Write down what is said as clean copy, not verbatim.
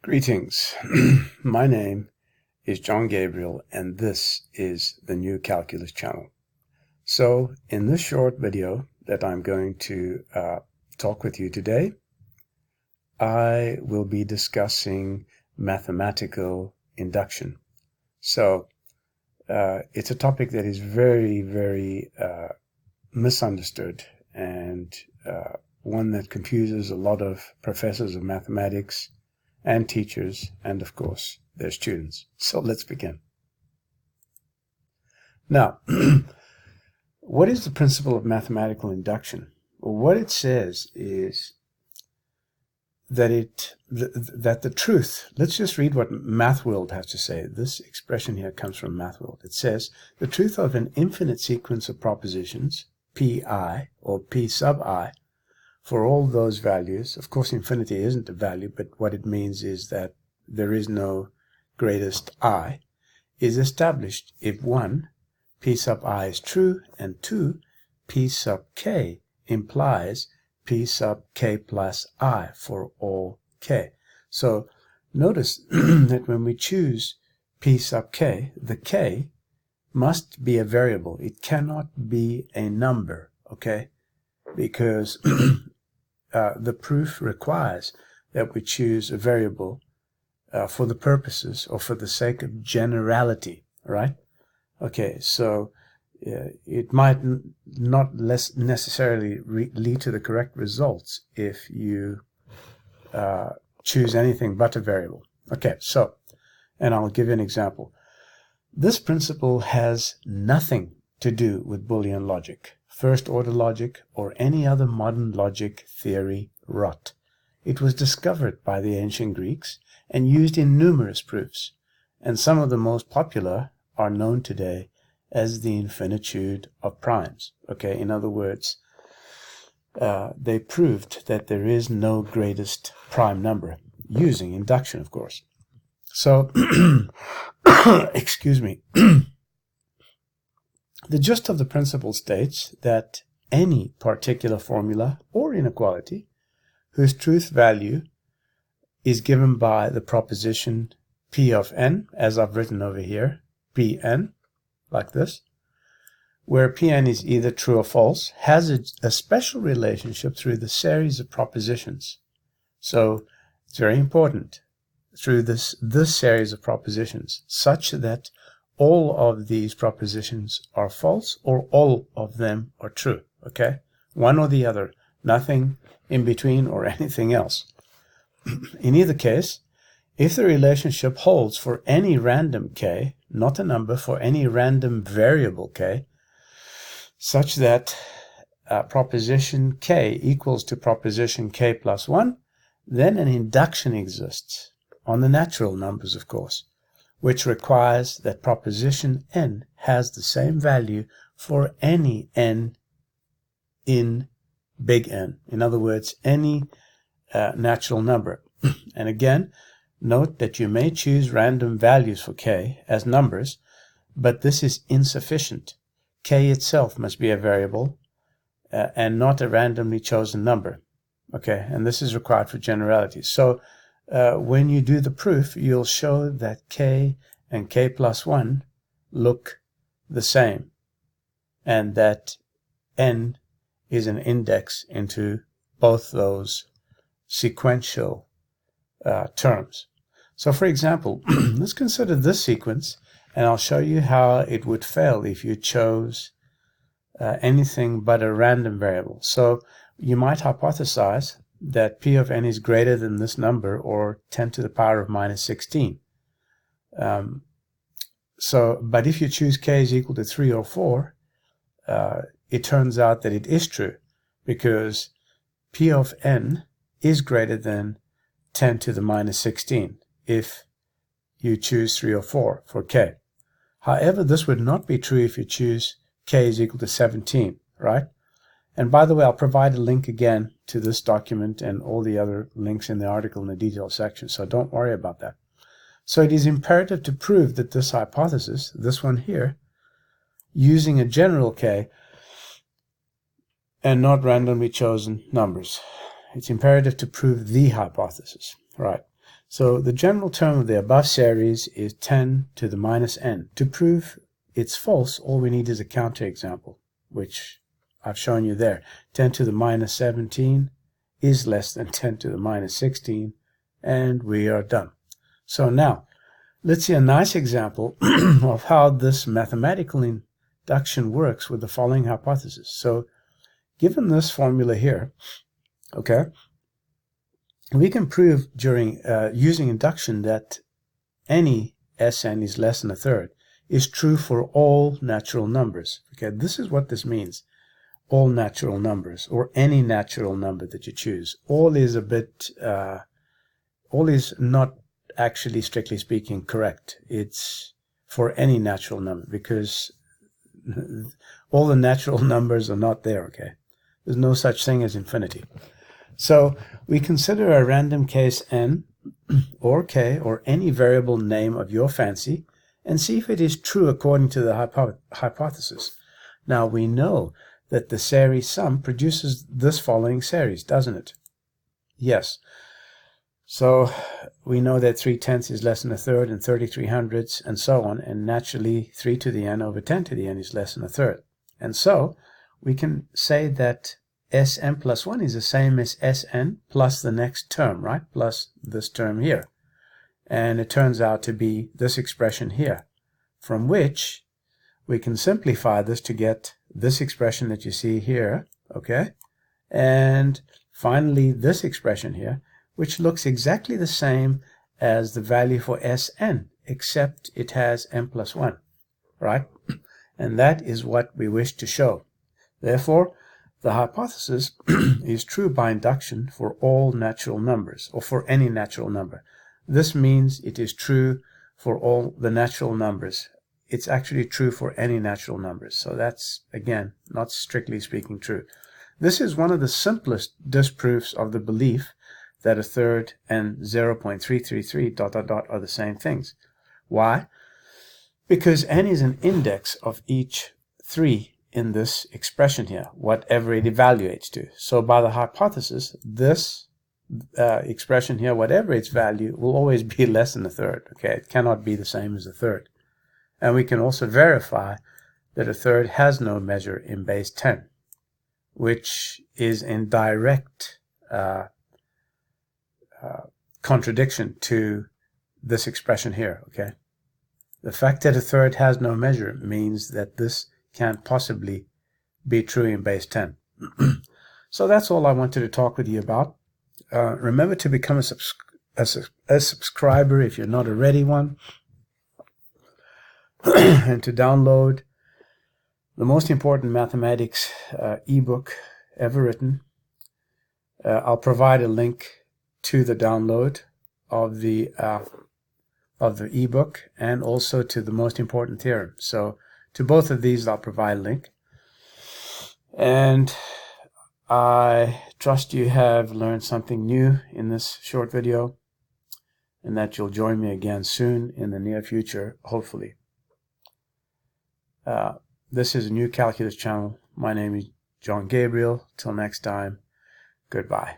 Greetings. My name is John Gabriel, and this is the New Calculus channel. So in this short video that I'm going to talk with you today, I will be discussing mathematical induction. So it's a topic that is very misunderstood, and one that confuses a lot of professors of mathematics and teachers, and of course their students. So let's begin. Now, what is the principle of mathematical induction? Well, what it says is that the truth, let's just read what MathWorld has to say. This expression here comes from MathWorld. It says, the truth of an infinite sequence of propositions, Pi or P sub I, for all those values, of course infinity isn't a value, but what it means is that there is no greatest I, is established if 1, P sub I is true, and 2, P sub K implies P sub K plus I for all K. So notice that when we choose P sub K, the K must be a variable. It cannot be a number, okay? Because the proof requires that we choose a variable for the purposes or for the sake of generality, right? Okay, so it might not necessarily lead to the correct results if you choose anything but a variable. Okay, so, and I'll give you an example. This principle has nothing to do with Boolean logic, first-order logic, or any other modern logic theory rot. It was discovered by the ancient Greeks and used in numerous proofs, and some of the most popular are known today as the infinitude of primes. Okay, in other words, they proved that there is no greatest prime number, using induction, of course. So, excuse me. The gist of the principle states that any particular formula or inequality whose truth value is given by the proposition P of n, as I've written over here, Pn, like this, where Pn is either true or false, has a special relationship through the series of propositions. So it's very important, through this series of propositions, such that all of these propositions are false or all of them are true, okay? One or the other, nothing in between or anything else. In either case, if the relationship holds for any random k, not a number, for any random variable k, such that proposition k equals to proposition k plus 1, then an induction exists, on the natural numbers, of course, which requires that proposition n has the same value for any n in big N. In other words, any natural number. And again, note that you may choose random values for k as numbers, but this is insufficient. K itself must be a variable and not a randomly chosen number. Okay, and this is required for generality. So when you do the proof, you'll show that k and k plus 1 look the same, and that n is an index into both those sequential terms. So for example, let's consider this sequence, and I'll show you how it would fail if you chose anything but a random variable. So you might hypothesize that P of n is greater than this number, or 10 to the power of minus 16. But if you choose k is equal to 3 or 4, it turns out that it is true, because P of n is greater than 10 to the minus 16 if you choose 3 or 4 for k. However, this would not be true if you choose k is equal to 17, right? And by the way, I'll provide a link again to this document and all the other links in the article in the details section, so don't worry about that. So it is imperative to prove that this hypothesis, this one here, using a general k and not randomly chosen numbers. It's imperative to prove the hypothesis, right? So the general term of the above series is 10 to the minus n. To prove it's false, all we need is a counterexample, which I've shown you there. 10 to the minus 17 is less than 10 to the minus 16, and we are done. So now, let's see a nice example of how this mathematical induction works with the following hypothesis. So, given this formula here, okay, we can prove during using induction that any Sn is less than a third is true for all natural numbers. Okay, this is what this means. All natural numbers, or any natural number that you choose. All is a bit, all is not actually, strictly speaking, correct. It's for any natural number, because all the natural numbers are not there, okay? There's no such thing as infinity. So we consider a random case n or k or any variable name of your fancy and see if it is true according to the hypothesis. Now we know that the series sum produces this following series, doesn't it? Yes. So we know that 3/10 is less than a third and 33/100 and so on, and naturally 3 to the n over 10 to the n is less than a third. And so we can say that Sn plus 1 is the same as Sn plus the next term, right? Plus this term here. And it turns out to be this expression here, from which we can simplify this to get this expression that you see here, okay? And finally this expression here, which looks exactly the same as the value for Sn, except it has n plus 1, right? And that is what we wish to show. Therefore, the hypothesis is true by induction for all natural numbers, or for any natural number. This means it is true for all the natural numbers. It's actually true for any natural numbers. So that's, again, not strictly speaking true. This is one of the simplest disproofs of the belief that a third and 0.333 ... are the same things. Why? Because n is an index of each 3 in this expression here, whatever it evaluates to. So by the hypothesis, this expression here, whatever its value, will always be less than a third. Okay, it cannot be the same as a third. And we can also verify that a third has no measure in base 10, which is in direct contradiction to this expression here. Okay, the fact that a third has no measure means that this can't possibly be true in base 10. So that's all I wanted to talk with you about. Remember to become a subscriber if you're not already one, and to download the most important mathematics ebook ever written. I'll provide a link to the download of the ebook and also to the most important theorem. So to both of these I'll provide a link. And I trust you have learned something new in this short video, and that you'll join me again soon in the near future, hopefully. This is a new calculus channel. My name is John Gabriel. Till next time, goodbye.